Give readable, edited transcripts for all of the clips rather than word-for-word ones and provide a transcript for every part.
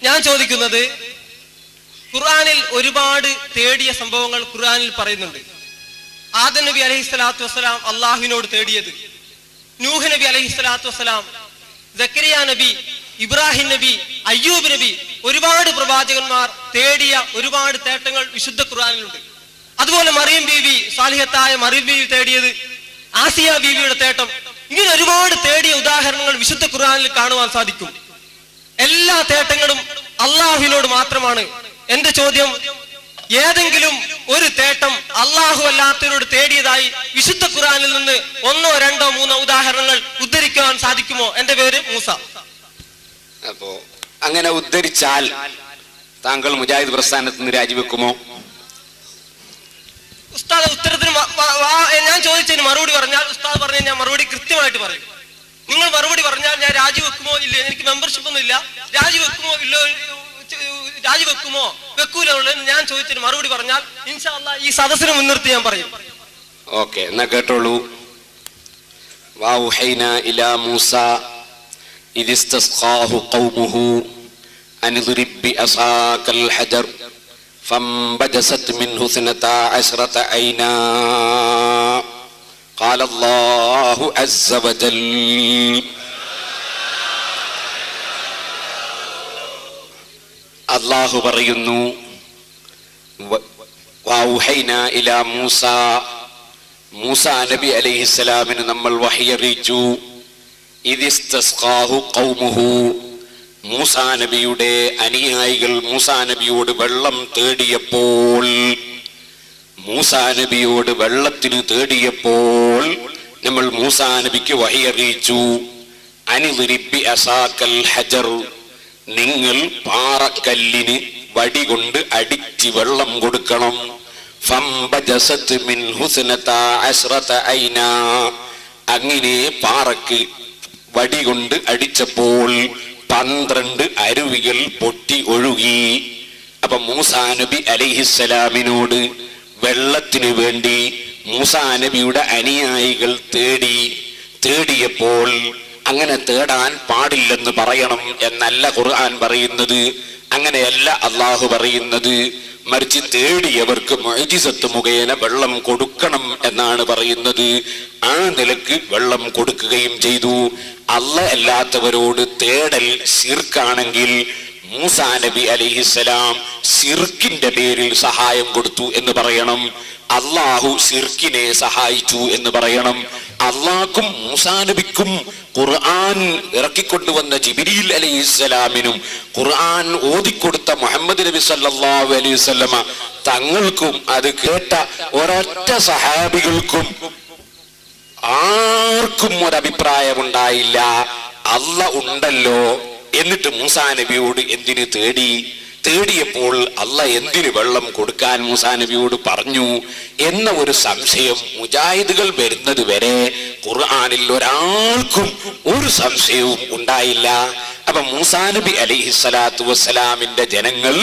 ഞാൻ ചോദിക്കുന്നത്, ഖുർആനിൽ ഒരുപാട് തേടിയ സംഭവങ്ങൾ ഖുർആനിൽ പറയുന്നുണ്ട്. ആദം നബി അലൈഹിസ്സലാത്തു വസ്സലാം അള്ളാഹുവിനോട് തേടിയത്, നൂഹ് നബി അലൈഹിസ്സലാത്തു വസ്സലാം, സക്കരിയ നബി, ഇബ്രാഹിം നബി, അയ്യൂബ് നബി, ഒരുപാട് പ്രവാചകന്മാർ തേടിയ ഒരുപാട് തേട്ടങ്ങൾ വിശുദ്ധ ഖുർആനിലുണ്ട്. അതുപോലെ മറിയം ബീവി, സാലിഹത്തായ മറിയം ബീവി തേടിയത്, ആസിയ ബീവിയുടെ തേട്ടം, ഇങ്ങനെ ഒരുപാട് തേടിയ ഉദാഹരണങ്ങൾ വിശുദ്ധ ഖുർആനിൽ കാണുവാൻ സാധിക്കും. എല്ലാ തേട്ടങ്ങളും അള്ളാഹുവിനോട് മാത്രമാണ്. എന്റെ ചോദ്യം, ഏതെങ്കിലും ഒരു തേട്ടം അള്ളാഹു അല്ലാത്തവരോട് തേടിയതായി വിശുദ്ധ ഖുർആനിൽ നിന്ന് 1, 2, 3 ഉദാഹരണങ്ങൾ ഉദ്ധരിക്കാൻ സാധിക്കുമോ? എന്റെ പേര് മൂസ. അപ്പോ അങ്ങനെ ഉദ്ധരിച്ചാൽ താങ്കൾ മുജാഹിദ് പ്രസ്ഥാനത്ത് നിന്ന് രാജിവെക്കുമോ? ഉസ്താദ് ഉത്തരത്തിന് ഞാൻ ചോദിച്ചതിന് മറുപടി പറഞ്ഞാൽ ഉസ്താദ് പറഞ്ഞ ഞാൻ മറുപടി കൃത്യമായിട്ട് പറയും. നിങ്ങൾ മറുപടി പറഞ്ഞാൽ ഞാൻ രാജിവെക്കുമോ ഇല്ല, എനിക്ക് മെമ്പർഷിപ്പ് ഒന്നും ഇല്ല, രാജിവെക്കുമോ ഇല്ലോ, രാജിവെക്കുമോ വെക്കൂലോ എന്ന് ഞാൻ ചോദിച്ചതിന് മറുപടി പറഞ്ഞാൽ ഇൻഷാ അല്ലാഹ് ഈ സദസ്സിനെ മുൻനിർത്തി ഞാൻ പറയും. ഓക്കെ, എന്നാ കേട്ടോളൂ. വൗഹൈനാ ഇലാ മൂസ ഇദ് ഇസ്തസ്ഖാഹു ഖൗമുഹു അൻ ഇദ്രിബ് ബിഅസാകൽ ഹജർ ഫംബജസത് മിൻഹു 12 ഐനാ ഖാല അല്ലാഹു അസ്സ വജൽ. അല്ലാഹു പറയുന്നു, വൗഹൈനാ ഇലാ മൂസ, മൂസ നബി അലൈഹിസ്സലാമിന് നമ്മൾ വഹി അറിയിച്ചു. ഇദ് ഇസ്തസ്ഖാഹു ഖൗമുഹു, മൂസാ നബിയുടെ അനുയായികൾ മൂസാ നബിയോട് വെള്ളം തേടിയപ്പോൾ, മൂസാ നബിയോട് വെള്ളത്തിന് തേടിയപ്പോൾ നമ്മൾ മൂസാ നബിക്ക് വഹി അറിയിച്ചു, അനിദ്രിബ് ബിഅസാകൽ ഹജർ, നിങ്ങൾ പാറക്കല്ലിന് വടി കൊണ്ട് അടിച്ച് വെള്ളം കൊടുക്കണം. ഫംബജസത് മിൻഹു 12 ഐനാ, അങ്ങനെ പാറക്ക് വടി കൊണ്ട് അടിച്ചപ്പോൾ 12 അരുവികൾ പൊട്ടി ഒഴുകി. അപ്പൊ മൂസാ നബി അലൈഹിസ്സലാമിനോട് വെള്ളത്തിനു വേണ്ടി മൂസാ നബിയുടെ അനുയായികൾ തേടിയപ്പോൾ അങ്ങനെ തേടാൻ പാടില്ലെന്ന് പറയണം എന്നല്ല ഖുർആൻ പറയുന്നത്. അങ്ങനെയല്ല അള്ളാഹു പറയുന്നത്. മറിച്ച് തേടിയവർക്ക് മുഅ്ജിസത്ത് മുഖേന വെള്ളം കൊടുക്കണം എന്നാണ് പറയുന്നത്. ആ നിലക്ക് വെള്ളം കൊടുക്കുകയും ചെയ്തു. അല്ലാഹ് അല്ലാത്തവരോട് തേടൽ ശിർക്കാണെങ്കിൽ മൂസാ നബി അലൈഹിസ്സലാം ശിർക്കിന്റെ പേരിൽ സഹായം കൊടുത്തു എന്ന് പറയണം. അള്ളാഹു ശിർക്കിനെ സഹായിച്ചു എന്ന് പറയണം. അള്ളാഹ്ക്കും മൂസാ നബിക്കും ഖുർആൻ ഇറക്കിക്കൊണ്ടുവന്ന ജിബ്രീൽ അലൈഹിസ്സലാമിനും ഖുർആൻ ഓതിക്കൊടുത്ത മുഹമ്മദ് നബി സല്ലല്ലാഹു അലൈഹി വസല്ലമ തങ്ങൾക്കും അത് കേട്ട ഒരൊറ്റ സഹാബികൾക്കും ആർക്കും ഒരഭിപ്രായമുണ്ടായില്ല. അള്ളാഹ് ഉണ്ടല്ലോ, എന്നിട്ട് മൂസാ നബിയോട് എന്തിന് തേടിയപ്പോൾ അള്ളാഹ് എന്തിന് വെള്ളം കൊടുക്കാൻ മൂസാ നബിയോട് പറഞ്ഞു എന്ന ഒരു സംശയം മുജാഹിദുകൾ വരുന്നത് വരെ ഖുർആനിൽ ഒരാൾക്കും ഒരു സംശയവും ഉണ്ടായില്ല. അപ്പൊ മൂസാ നബി അലൈഹിസ്സലാത്തു വസ്സലാമിന്റെ ജനങ്ങൾ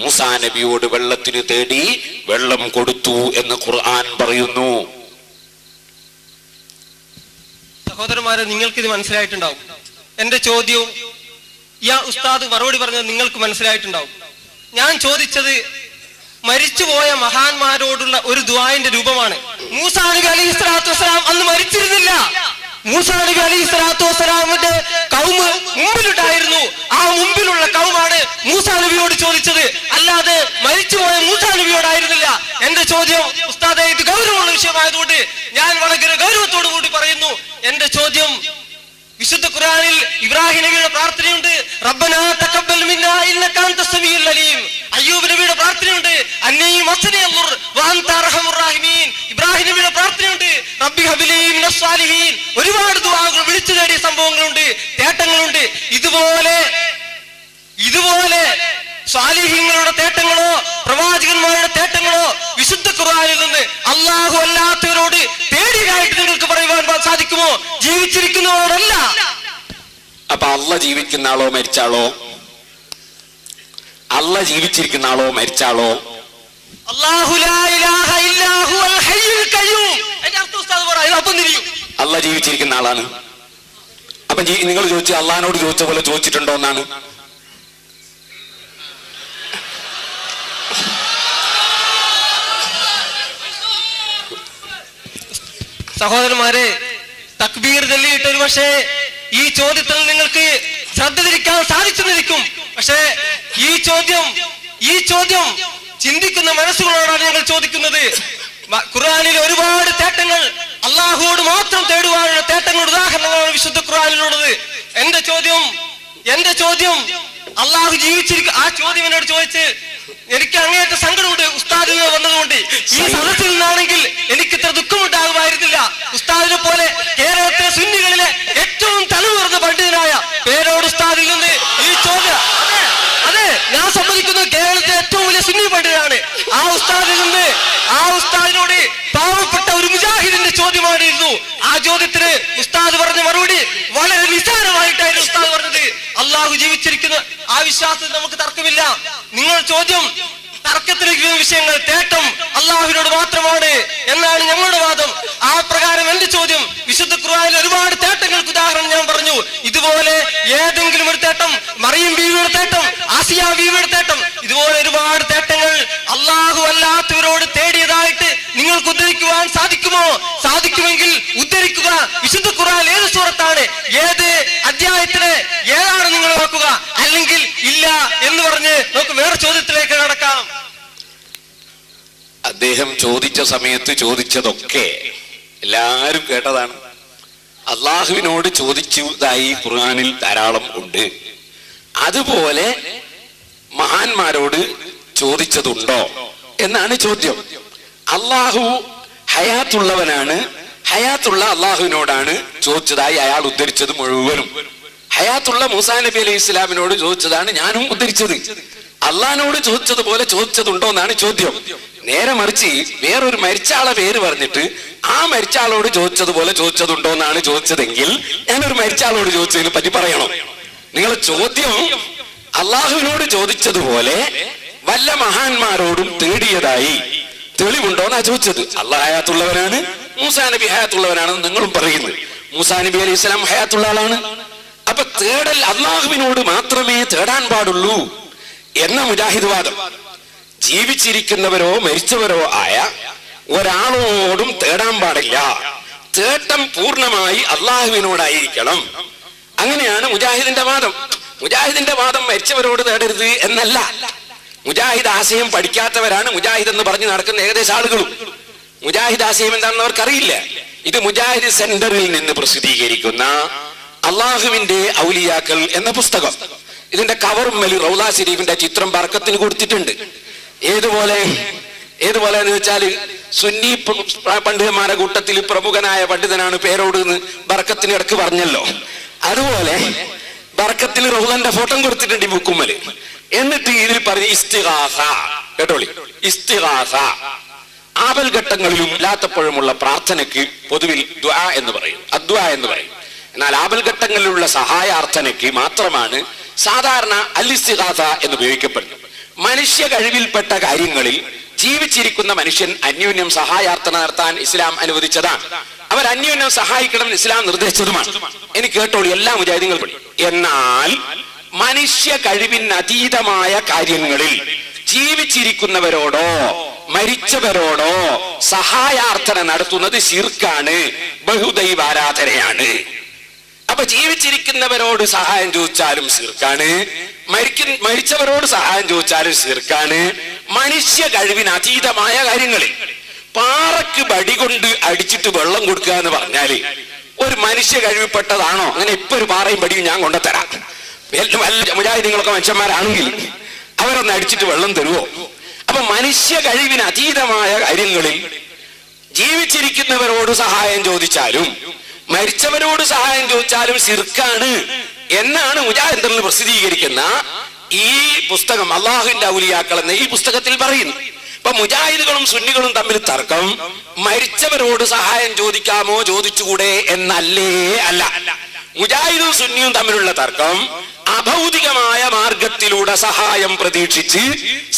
മൂസാ നബിയോട് വെള്ളത്തിന് തേടി വെള്ളം കൊടുത്തു എന്ന് ഖുർആൻ പറയുന്നു. സഹോദരന്മാരെ, നിങ്ങൾക്കിത് മനസ്സിലായിട്ടുണ്ടാവും. എന്റെ ചോദ്യവും ഉസ്താദ് മറുപടി പറഞ്ഞത് നിങ്ങൾക്ക് മനസ്സിലായിട്ടുണ്ടാവും. ഞാൻ ചോദിച്ചത് മരിച്ചുപോയ മഹാന്മാരോടുള്ള ഒരു ദുആന്റെ രൂപമാണ്. മൂസാ നബി അലൈഹിസ്സലാത്തു വസ്സലാം അന്ന് മരിച്ചിരുന്നില്ല. മൂസാ നബി അലൈഹിസ്സലാത്തു വസ്സലാമിന്റെ കൗമ് മുമ്പിലുണ്ടായിരുന്നു. ആ മുമ്പിലുള്ള കൗമാണ് മൂസാ നബിയോട് ചോദിച്ചത്, അല്ലാതെ മരിച്ചുപോയ മൂസാ നബിയോടായിരുന്നില്ല. എന്റെ ചോദ്യം, ഉസ്താദെ, ഇത് ഗൗരവമുള്ള വിഷയമായതുകൊണ്ട് ഞാൻ വളരെ ഗൗരവത്തോടു കൂടി പറയുന്നു. എന്റെ ചോദ്യം, വിശുദ്ധ ഖുർആനിൽ ഇബ്രാഹിം നബിയുടെ പ്രാർത്ഥനയുണ്ട്, റബ്ബനാ തഖബ്ബൽ മിന്നാ ഇന്നക അൻതസ് സമീഉൽ അലീം. അയ്യൂബ് നബിയുടെ പ്രാർത്ഥനയുണ്ട്, അന്നീ മസ്സനി അൽദുർ വഅൻത അർഹമുർ റഹീമീൻ. ഇബ്രാഹിം നബിയുടെ പ്രാർത്ഥനയുണ്ട്, റബ്ബി ഹബ്ലി മിനസ് സാലിഹീൻ. ഒരുപാട് ദുആകൾ വിളിച്ചു തേടിയ സംഭവങ്ങളുണ്ട്, തേട്ടങ്ങളുണ്ട്. ഇതുപോലെ സാലിഹീങ്ങളുടെ തേട്ടങ്ങളോ പ്രവാചകന്മാരുടെ തേട്ടങ്ങളോ വിശുദ്ധ ഖുർആനിൽ നിന്ന് അല്ലാഹു അല്ലാത്തവരോട് തേടിയതായിട്ട് നിങ്ങൾക്ക് പറയുവാൻ സാധിക്കുമോ? ജീവിച്ചിരിക്കുന്നവരോടല്ല. അപ്പൊ അള്ളാഹ് ജീവിക്കുന്ന ആളോ മരിച്ചാളോ? അള്ളാഹ് ജീവിച്ചിരിക്കുന്ന ആളോ മരിച്ചാളോ? അല്ലാഹു ലാ ഇലാഹ ഇല്ലാ ഹുവൽ ഹയ്യുൽ ഖയ്യൂം. അതിന്റെ അർത്ഥം ഉസ്താദ് പറയും. അപ്പം തിരിയും. അള്ളാഹ് ജീവിച്ചിരിക്കുന്ന ആളാണ്. അപ്പൊ നിങ്ങൾ ചോദിച്ചു, അള്ളാഹിനോട് ചോദിച്ച പോലെ ചോദിച്ചിട്ടുണ്ടോ എന്നാണ്. സഹോദരന്മാരെ, തക്ബീർ ചൊല്ലിയിട്ട് ഒരു പക്ഷേ ഈ ചോദ്യത്തിൽ നിങ്ങൾക്ക് ശ്രദ്ധ തിരിക്കാൻ സാധിച്ചെന്നിരിക്കും. പക്ഷേ ഈ ചോദ്യം ചിന്തിക്കുന്ന മനസ്സുകളോടാണ് ഞങ്ങൾ ചോദിക്കുന്നത്. ഖുർആനിൽ ഒരുപാട് തേട്ടങ്ങൾ, അള്ളാഹുവോട് മാത്രം തേടുവാനുള്ള തേട്ടങ്ങളുടെ ഉദാഹരണങ്ങളാണ് വിശുദ്ധ ഖുർആനിലുള്ളത്. എന്റെ ചോദ്യം അള്ളാഹു ജീവിച്ചിരിക്കും. ആ ചോദ്യം എന്നോട് ചോദിച്ച് എനിക്ക് അങ്ങേയറ്റ സങ്കടമുണ്ട് ഉസ്താദിൽ വന്നതുകൊണ്ട്. ഈ സദസ്സിൽ നിന്നാണെങ്കിൽ എനിക്ക് ഇത്ര ദുഃഖമുണ്ടാകുമായിരുന്നില്ല. ഉസ്താദിനെ പോലെ കേരളത്തിലെ സുന്നികളിലെ ഏറ്റവും തലമുറന്ന പണ്ഡിതനായ പേരോട് ഉസ്താദിൽ നിന്ന് ഈ ചോദ്യം, അതെ ഞാൻ സമ്മതിക്കുന്നു, കേരളത്തിലെ ഏറ്റവും വലിയ സുന്നി പണ്ഡിതനാണ്. ആ ഉസ്താദിനോട് പാവപ്പെട്ട ഒരു മുജാഹിദിന്റെ ചോദ്യമായിരുന്നു. ആ ചോദ്യത്തിന് ഉസ്താദ് പറഞ്ഞ മറുപടി വളരെ നിസ്സാരമായിട്ടായിരുന്നു ഉസ്താദ് പറഞ്ഞത്. അള്ളാഹു ജീവിച്ചിരിക്കുന്ന ആ വിശ്വാസത്തിൽ നമുക്ക് തർക്കമില്ല. നിങ്ങൾ ചോദ്യം തർക്കത്തിലിരിക്കുന്ന വിഷയങ്ങൾ, തേട്ടം അള്ളാഹുവിനോട് മാത്രമാണ് എന്നാണ് ഞങ്ങളുടെ വാദം. ആ പ്രകാരം എന്റെ ചോദ്യം, വിശുദ്ധ ഖുർആനിൽ ഒരുപാട് തേട്ടങ്ങൾക്ക് ഉദാഹരണം ഞാൻ പറഞ്ഞു. ഇതുപോലെ ഏതെങ്കിലും ഒരു തേട്ടം, മറിയം ബീവിയുടെ തേട്ടം, ആസിയ ബീവിയുടെ തേട്ടം, ഇതുപോലെ ഒരുപാട് തേട്ടങ്ങൾ അള്ളാഹു അല്ലാത്തവരോട് തേടിയതായിട്ട് നിങ്ങൾക്ക് ഉദ്ധരിക്കുവാൻ സാധിക്കുമോ? സാധിക്കുമെങ്കിൽ ഉദ്ധരിക്കുക. വിശുദ്ധ ഖുർആൻ ഏത് സൂറത്താണ്, ഏത് അധ്യായത്തിന്, ഏതാണ് നിങ്ങൾ നോക്കുക. അല്ലെങ്കിൽ ഇല്ല എന്ന് പറഞ്ഞ് നമുക്ക് വേറെ ചോദ്യത്തിലേക്ക് കടക്കാം. അദ്ദേഹം ചോദിച്ച സമയത്ത് ചോദിച്ചതൊക്കെ എല്ലാവരും കേട്ടതാണ്. അള്ളാഹുവിനോട് ചോദിച്ചതായി ഖുർആനിൽ ധാരാളം ഉണ്ട്. അതുപോലെ മഹാന്മാരോട് ചോദിച്ചതുണ്ടോ എന്നാണ് ചോദ്യം. അള്ളാഹു ഹയാത്തുള്ളവനാണ്, ഹയാത്തുള്ള അള്ളാഹുവിനോടാണ് ചോദിച്ചതായി അയാൾ ഉദ്ധരിച്ചത് മുഴുവനും. ഹയാത്തുള്ള മൂസാ നബി അലൈഹി ഇസ്ലാമിനോട് ചോദിച്ചതാണ് ഞാനും ഉദ്ധരിച്ചത്. അള്ളാഹിനോട് ചോദിച്ചതുപോലെ ചോദിച്ചതുണ്ടോ എന്നാണ് ചോദ്യം. നേരെ മറിച്ച് വേറൊരു മരിച്ച ആളെ പേര് പറഞ്ഞിട്ട് ആ മരിച്ച ആളോട് ചോദിച്ചതുപോലെ ചോദിച്ചതുണ്ടോ എന്നാണ് ചോദിച്ചതെങ്കിൽ ഞാനൊരു മരിച്ച ആളോട് ചോദിച്ചതിനെ പറ്റി പറയണം. നിങ്ങളെ ചോദ്യം അള്ളാഹുവിനോട് ചോദിച്ചതുപോലെ വല്ല മഹാന്മാരോടും തേടിയതായി തെളിവുണ്ടോ എന്നാ ചോദിച്ചത്. അള്ളാഹ് ഹയാത്തുള്ളവനാണ്, മൂസാ നബി ഹയാത്തുള്ളവനാണെന്ന് നിങ്ങളും പറയുന്നു. മൂസാ നബി അലൈഹി ഇസ്ലാം ഹയാത്തുള്ള ആളാണ്. അപ്പൊ തേടൽ അള്ളാഹുവിനോട് മാത്രമേ തേടാൻ പാടുള്ളൂ എന്ന മുജാഹിദ് വാദം. ജീവിച്ചിരിക്കുന്നവരോ മരിച്ചവരോ ആയ ഒരാളോടും തേടാൻ പാടില്ല. തേട്ടം പൂർണ്ണമായി അള്ളാഹുവിനോടായിരിക്കണം. അങ്ങനെയാണ് മുജാഹിദിന്റെ വാദം. മുജാഹിദിന്റെ വാദം മരിച്ചവരോട് തേടരുത് എന്നല്ല. മുജാഹിദ് ആശയം പഠിക്കാത്തവരാണ് മുജാഹിദ് എന്ന് പറഞ്ഞ് നടക്കുന്ന ഏകദേശം ആളുകളും. മുജാഹിദ് ആശയം എന്താണെന്ന് അവർക്കറിയില്ല. ഇത് മുജാഹിദ് സെന്ററിൽ നിന്ന് പ്രസിദ്ധീകരിക്കുന്ന അള്ളാഹുവിന്റെ ഔലിയാക്കൾ എന്ന പുസ്തകം. ഇതിന്റെ കവറുമ്മൽ റൗള ശരീഫിന്റെ ചിത്രം ബർക്കത്തിന് കൊടുത്തിട്ടുണ്ട്. ഏതുപോലെ എന്ന് വെച്ചാല് സുന്നി പണ്ഡിതന്മാരുടെ കൂട്ടത്തിൽ പ്രമുഖനായ പണ്ഡിതനാണ് പേരോട് എന്ന് ബർക്കത്തിന് ഇടക്ക് പറഞ്ഞല്ലോ. അതുപോലെ ബർക്കത്തിൽ റൗളന്റെ ഫോട്ടോ കൊടുത്തിട്ടുണ്ട് ഈ ബുക്കുമ്മല്. എന്നിട്ട് ഇതിൽ പറഞ്ഞ ഇസ്തിഗാസ, കേട്ടോളി, ഇസ്തിഗാസ ആപൽഘട്ടങ്ങളിലും ഇല്ലാത്തപ്പോഴുമുള്ള പ്രാർത്ഥനയ്ക്ക് പൊതുവിൽ ദുആ എന്ന് പറയും, അദ്വാ എന്ന് പറയും. എന്നാൽ ആപൽഘട്ടങ്ങളിലുള്ള സഹായാർത്ഥനയ്ക്ക് മാത്രമാണ് സാധാരണ അൽ ഇസ്തിഗാസ എന്ന് ഉപയോഗിക്കപ്പെടുന്നത്. മനുഷ്യ കഴിവിൽപ്പെട്ട കാര്യങ്ങളിൽ ജീവിച്ചിരിക്കുന്ന മനുഷ്യൻ അന്യോന്യം സഹായാർത്ഥന നടത്താൻ ഇസ്ലാം അനുവദിച്ചതാണ്. അവർ അന്യോന്യം സഹായിക്കണം ഇസ്ലാം നിർദ്ദേശിച്ചതുമാണ്. എനിക്ക് കേട്ടോളൂ, എല്ലാ മുജാഹിദീങ്ങളും പഠി. എന്നാൽ മനുഷ്യ കഴിവിന് അതീതമായ കാര്യങ്ങളിൽ ജീവിച്ചിരിക്കുന്നവരോടോ മരിച്ചവരോടോ സഹായാർത്ഥന നടത്തുന്നത് ശിർക്കാണ്, ബഹുദൈവാരാധനയാണ്. അപ്പൊ ജീവിച്ചിരിക്കുന്നവരോട് സഹായം ചോദിച്ചാലും ശിർക്കാണ്, മരിച്ചവരോട് സഹായം ചോദിച്ചാലും ശിർക്കാണ്. മനുഷ്യ കഴിവിന് അതീതമായ കാര്യങ്ങളിൽ പാറക്ക് വടി കൊണ്ട് അടിച്ചിട്ട് വെള്ളം കൊടുക്കുക എന്ന് പറഞ്ഞാല് ഒരു മനുഷ്യ കഴിവിൽപ്പെട്ടതാണോ? അങ്ങനെ ഇപ്പൊ ഒരു പാറയും വടിയും ഞാൻ കൊണ്ടുതരാം. മുജാഹിദീങ്ങളൊക്കെ മനുഷ്യന്മാരാണെങ്കിൽ അവരൊന്ന് അടിച്ചിട്ട് വെള്ളം തരുവോ? അപ്പൊ മനുഷ്യ കഴിവിന് അതീതമായ കാര്യങ്ങളിൽ ജീവിച്ചിരിക്കുന്നവരോട് സഹായം ചോദിച്ചാലും മരിച്ചവരോട് സഹായം ചോദിച്ചാലും ശിർക്കാണ് എന്നാണ് മുജാഹിദുകളിൽ പ്രസിദ്ധീകരിക്കുന്ന ഈ പുസ്തകം അള്ളാഹുവിന്റെ ഔലിയാക്കൾ എന്ന ഈ പുസ്തകത്തിൽ പറയുന്നു. അപ്പൊ മുജാഹിദുകളും സുന്നികളും തമ്മിൽ തർക്കം മരിച്ചവരോട് സഹായം ചോദിക്കാമോ ചോദിച്ചുകൂടെ എന്നല്ലേ അല്ല. മുജാഹിദും സുന്നിയും തമ്മിലുള്ള തർക്കം അഭൗതികമായ മാർഗത്തിലൂടെ സഹായം പ്രതീക്ഷിച്ച്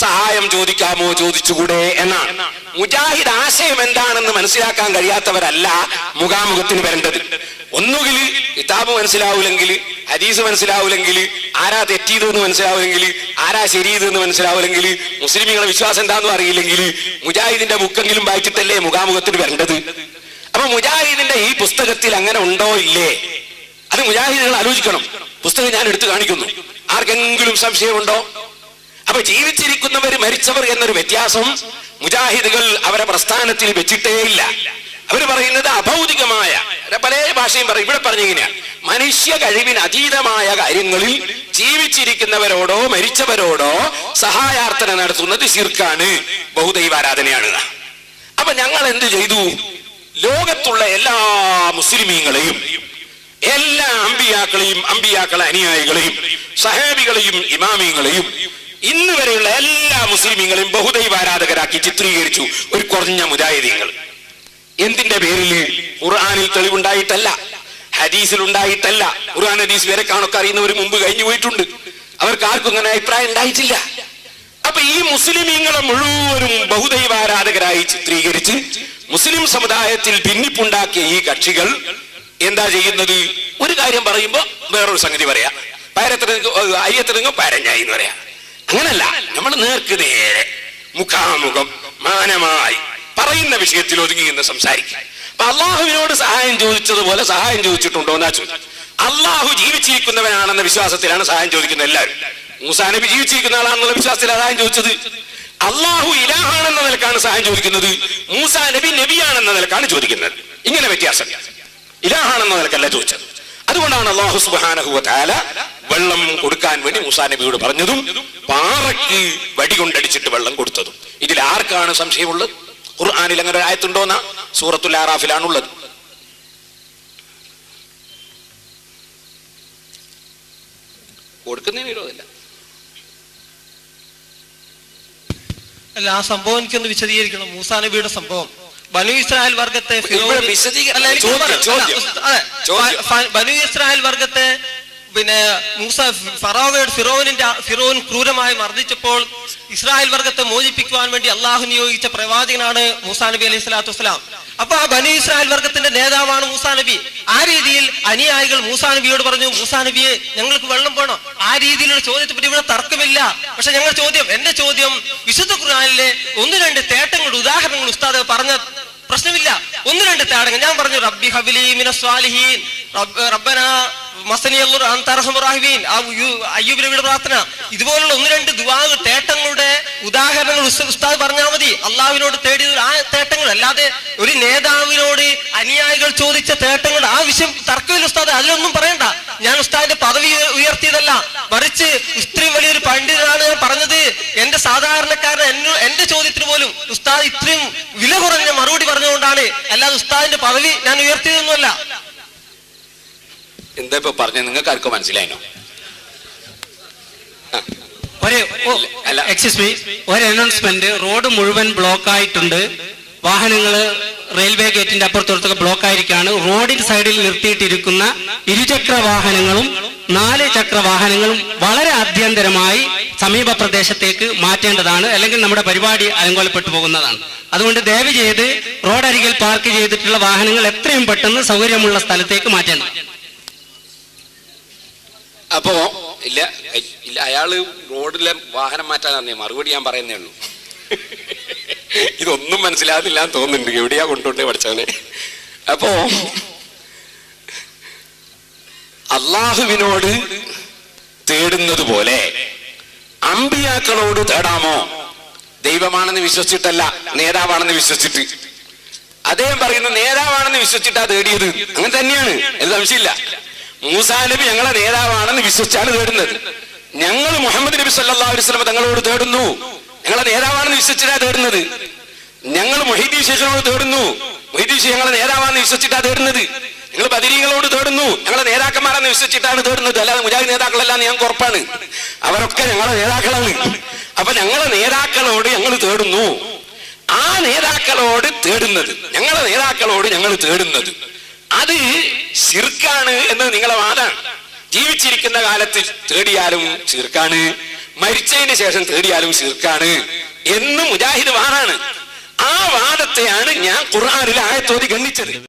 സഹായം ചോദിക്കാമോ ചോദിച്ചുകൂടെ എന്നാണ്. മുജാഹിദ് ആശയം എന്താണെന്ന് മനസ്സിലാക്കാൻ കഴിയാത്തവരല്ല മുഖാമുഖത്തിന് വരേണ്ടത്. ഒന്നുകിൽ കിതാബ് മനസ്സിലാവൂലെങ്കിൽ, ഹദീസ് മനസ്സിലാവൂലെങ്കിൽ, ആരാ തെറ്റിയതെന്ന് മനസ്സിലാവൂലെങ്കിൽ, ആരാ ശരിയതെന്ന് മനസ്സിലാവൂലെങ്കിൽ, മുസ്ലിമികളുടെ വിശ്വാസം എന്താണെന്ന് അറിയില്ലെങ്കിൽ മുജാഹിദിന്റെ ബുക്കെങ്കിലും വായിച്ചിട്ടല്ലേ മുഖാമുഖത്തിന് വരേണ്ടത്. അപ്പൊ മുജാഹിദിന്റെ ഈ പുസ്തകത്തിൽ അങ്ങനെ ഉണ്ടോ ഇല്ലേ, അത് മുജാഹിദുകൾ ആലോചിക്കണം. പുസ്തകം ഞാൻ എടുത്തു കാണിക്കുന്നു. ആർക്കെങ്കിലും സംശയമുണ്ടോ? അപ്പൊ ജീവിച്ചിരിക്കുന്നവർ മരിച്ചവർ എന്നൊരു വ്യത്യാസം മുജാഹിദുകൾ അവരെ പ്രസ്ഥാനത്തിൽ വെച്ചിട്ടേയില്ല. അവർ പറയുന്നത് അഭൗതികമായ പല ഭാഷയും പറയും. ഇവിടെ പറഞ്ഞിങ്ങനെയാണ്, മനുഷ്യ കഴിവിന് അതീതമായ കാര്യങ്ങളിൽ ജീവിച്ചിരിക്കുന്നവരോടോ മരിച്ചവരോടോ സഹായാർത്ഥന നടത്തുന്നത് ശിർക്കാണ്, ബഹുദൈവാരാധനയാണ്. അപ്പൊ ഞങ്ങൾ എന്ത് ചെയ്തു? ലോകത്തുള്ള എല്ലാ മുസ്ലിമീങ്ങളെയും, എല്ലാ അമ്പിയാക്കളെയും അമ്പിയാക്കളെ അനുയായികളെയും സഹാബികളെയും ഇമാമിങ്ങളെയും ഇന്ന് വരെയുള്ള എല്ലാ മുസ്ലിമീങ്ങളെയും ബഹുദൈവാരാധകരാക്കി ചിത്രീകരിച്ചു ഒരു കുറഞ്ഞ മുജാഹിദീങ്ങൾ. എന്തിന്റെ പേരിൽ? ഖുർആനിൽ തെളിവുണ്ടായിട്ടല്ല, ഹദീസിൽ ഉണ്ടായിട്ടല്ല. ഖുർആൻ ഹദീസ് വരെ കാണൊക്കെ അറിയുന്നവർ മുമ്പ് കഴിഞ്ഞു പോയിട്ടുണ്ട്. അവർക്ക് ആർക്കും അങ്ങനെ അഭിപ്രായം ഉണ്ടായിട്ടില്ല. അപ്പൊ ഈ മുസ്ലിമീങ്ങളെ മുഴുവനും ബഹുദൈവാരാധകരായി ചിത്രീകരിച്ച് മുസ്ലിം സമുദായത്തിൽ ഭിന്നിപ്പുണ്ടാക്കിയ ഈ കക്ഷികൾ എന്താ ചെയ്യുന്നത്? ഒരു കാര്യം പറയുമ്പോ വേറൊരു സംഗതി പറയാ, അയ്യത്തിറങ്ങോ പരഞ്ഞായി എന്ന് പറയാ. അങ്ങനല്ല, നമ്മൾ നേർക്ക് നേരെ മുഖാമുഖം മാനമായി പറയുന്ന വിഷയത്തിൽ ഒതുങ്ങി നിന്ന് സംസാരിക്കുക. അപ്പൊ അള്ളാഹുവിനോട് സഹായം ചോദിച്ചതുപോലെ സഹായം ചോദിച്ചിട്ടുണ്ടോ എന്നാ ചോദിച്ചു. അള്ളാഹു ജീവിച്ചിരിക്കുന്നവനാണെന്ന വിശ്വാസത്തിലാണ് സഹായം ചോദിക്കുന്നത് എല്ലാവരും. മൂസാ നബി ജീവിച്ചിരിക്കുന്ന ആളാണെന്നുള്ള വിശ്വാസത്തിലാണ് സഹായം ചോദിച്ചത്. അള്ളാഹു ഇലാഹാണെന്ന നിലക്കാണ് സഹായം ചോദിക്കുന്നത്. മൂസാ നബി നബിയാണെന്ന നിലക്കാണ് ചോദിക്കുന്നത്. ഇങ്ങനെ വ്യത്യാസം. ഇലാഹാണെന്ന നിലക്കല്ല ചോദിച്ചത്. അതുകൊണ്ടാണ് അല്ലാഹു സുബ്ഹാനഹു വ തആല വെള്ളം കൊടുക്കാൻ വേണ്ടി മൂസാ നബിയോട് പറഞ്ഞതും പാറയ്ക്ക് വടി കൊണ്ടടിച്ചിട്ട് വെള്ളം കൊടുത്തതും. ഇതിൽ ആർക്കാണ് സംശയമുള്ളത്? ഖുർആനിൽ അങ്ങനെ ഒരു ആയത്തുണ്ടോന്നാ? സൂറത്തുൽ ആറാഫിലാണുള്ളത്. കൊടുക്കുന്നതിന് വിരോധമില്ല. അല്ല, ആ സംഭവം എനിക്കൊന്ന് വിശദീകരിക്കണം. മൂസാ നബിയുടെ സംഭവം, ബനു ഇസ്രായേൽ വർഗത്തെ ബനു ഇസ്രായേൽ വർഗത്തെ പിന്നെ ഫിറോൻ ക്രൂരമായി മർദ്ദിച്ചപ്പോൾ ഇസ്രായേൽ വർഗത്തെ മോചിപ്പിക്കുവാൻ വേണ്ടി അള്ളാഹു നിയോഗിച്ച പ്രവാചകനാണ് മൂസാ നബി അലൈഹി സ്വലാത്തു വസ്സലാം. അപ്പൊ ആ ബനു ഇസ്രായേൽ വർഗത്തിന്റെ നേതാവാണ് മൂസാ നബി. ആ രീതിയിൽ അനുയായികൾ മൂസാ നബിയോട് പറഞ്ഞു, മൂസാ നബിയെ ഞങ്ങൾക്ക് വെള്ളം വേണം. ആ രീതിയിലുള്ള ചോദ്യത്തെ പറ്റി ഇവിടെ തർക്കമില്ല. പക്ഷെ എന്റെ ചോദ്യം വിശുദ്ധ ഖുർആനിലെ 1-2 തേട്ടങ്ങളുടെ ഉദാഹരണങ്ങൾ ഉസ്താദ് പറഞ്ഞ പ്രശ്നമില്ല. 1-2 തേടങ്ങൾ ഞാൻ പറഞ്ഞു. റബ്ബി ഹബിലി മിനസ് സ്വാലിഹീൻ, റബ്ബനാ അയ്യൂബ് നബിയുടെ പ്രാർത്ഥന, ഇതുപോലുള്ള 1-2 ദുആകൾ തേട്ടങ്ങളുടെ ഉദാഹരണങ്ങൾ ഉസ്താദ് പറഞ്ഞാൽ മതി. അള്ളാഹുവിനോട് തേടിയത് ആ തേട്ടങ്ങൾ, അല്ലാതെ ഒരു നേതാവിനോട് അനുയായികൾ ചോദിച്ച തേട്ടങ്ങളുടെ ആ വിഷയം തർക്കമില്ല ഉസ്താദ്. അതിലൊന്നും പറയണ്ട. ഞാൻ ഉസ്താദിന്റെ പദവി ഉയർത്തിയതല്ല, മറിച്ച് ഇത്രയും വലിയൊരു പണ്ഡിതനാണ് ഞാൻ പറഞ്ഞത്. എന്റെ സാധാരണക്കാരൻ എന്റെ ചോദ്യത്തിന് പോലും ഉസ്താദ് ഇത്രയും വില കുറഞ്ഞ മറുപടി പറഞ്ഞുകൊണ്ടാണ്, അല്ലാതെ ഉസ്താദിന്റെ പദവി ഞാൻ ഉയർത്തിയതൊന്നുമല്ല. എന്താ ഇപ്പൊ പറഞ്ഞത്? നിങ്ങൾക്ക് ആർക്കും മനസ്സിലായിനോ? ഒരു അനൗൺസ്മെന്റ്, റോഡ് മുഴുവൻ ബ്ലോക്ക് ആയിട്ടുണ്ട്. വാഹനങ്ങള് റെയിൽവേ ഗേറ്റിന്റെ അപ്പുറത്തോടത്തൊക്കെ ബ്ലോക്ക് ആയിരിക്കാണ്. റോഡിന്റെ സൈഡിൽ നിർത്തിയിട്ടിരിക്കുന്ന ഇരുചക്ര വാഹനങ്ങളും 4 ചക്ര വാഹനങ്ങളും വളരെ അത്യന്തരമായി സമീപ പ്രദേശത്തേക്ക് മാറ്റേണ്ടതാണ്, അല്ലെങ്കിൽ നമ്മുടെ പരിപാടി അലങ്കോലപ്പെട്ടു പോകുന്നതാണ്. അതുകൊണ്ട് ദയവ് ചെയ്ത് റോഡരികിൽ പാർക്ക് ചെയ്തിട്ടുള്ള വാഹനങ്ങൾ എത്രയും പെട്ടെന്ന് സൗകര്യമുള്ള സ്ഥലത്തേക്ക് മാറ്റേണ്ടത്. അപ്പോ ഇല്ല ഇല്ല, അയാള് റോഡിലെ വാഹനം മാറ്റാൻ മറുപടി ഞാൻ പറയുന്നേ ഉള്ളൂ. ഇതൊന്നും മനസ്സിലാകുന്നില്ല എന്ന് തോന്നുന്നുണ്ട്. എവിടെയാ കൊണ്ടുപോണ്ടേ പഠിച്ചവനെ? അപ്പോ അള്ളാഹുവിനോട് തേടുന്നത് പോലെ അമ്പിയാക്കളോട് തേടാമോ? ദൈവമാണെന്ന് വിശ്വസിച്ചിട്ടല്ല, നേതാവാണെന്ന് വിശ്വസിച്ചിട്ട്. അദ്ദേഹം പറയുന്ന നേതാവാണെന്ന് വിശ്വസിച്ചിട്ടാ തേടിയത്. അങ്ങനെ തന്നെയാണ്, അത് സംശയമില്ല. മൂസാ നബി ഞങ്ങളെ നേതാവാണെന്ന് വിശ്വസിച്ചാണ് തേടുന്നത്. ഞങ്ങൾ മുഹമ്മദ് നബി സല്ലല്ലാഹു അലൈഹി വസല്ലം തങ്ങളോട് തേടുന്നു, ഞങ്ങളെ നേതാവാണെന്ന് വിശ്വസിച്ചിട്ടാ തേടുന്നത്. ഞങ്ങൾ മുഹീദ്ദീൻ ശേഖനോട് തേടുന്നു, മുഹീദ്ദീൻ ശേഖ് ഞങ്ങളെ നേതാവാണെന്ന് വിശ്വസിച്ചിട്ടാ തേടുന്നത്. ഞങ്ങൾ ബദരീങ്ങളോട് തേടുന്നു, ഞങ്ങളെ നേതാക്കന്മാരെന്ന് വിശ്വസിച്ചിട്ടാണ് തേടുന്നത്. അല്ലാതെ മുജാഹിദ് നേതാക്കളല്ലാന്ന് ഞങ്ങൾക്ക് ഉറപ്പാണ്. അവരൊക്കെ ഞങ്ങളെ നേതാക്കളാണ്. അപ്പൊ ഞങ്ങളെ നേതാക്കളോട് ഞങ്ങൾ തേടുന്നു. ആ നേതാക്കളോട് തേടുന്നത്, ഞങ്ങളെ നേതാക്കളോട് ഞങ്ങൾ തേടുന്നത് അത് ശിർക്കാണ് എന്നത് നിങ്ങളെ വാദമാണ്. ജീവിച്ചിരിക്കുന്ന കാലത്ത് തേടിയാലും ശിർക്കാണ്, മരിച്ചതിന് ശേഷം തേടിയാലും ശിർക്കാണ് എന്ന് മുജാഹിദ് വാദാണ്. ആ വാദത്തെയാണ് ഞാൻ ഖുർആനിൽ ആയത്തോതി ഖണ്ഡിച്ചത്.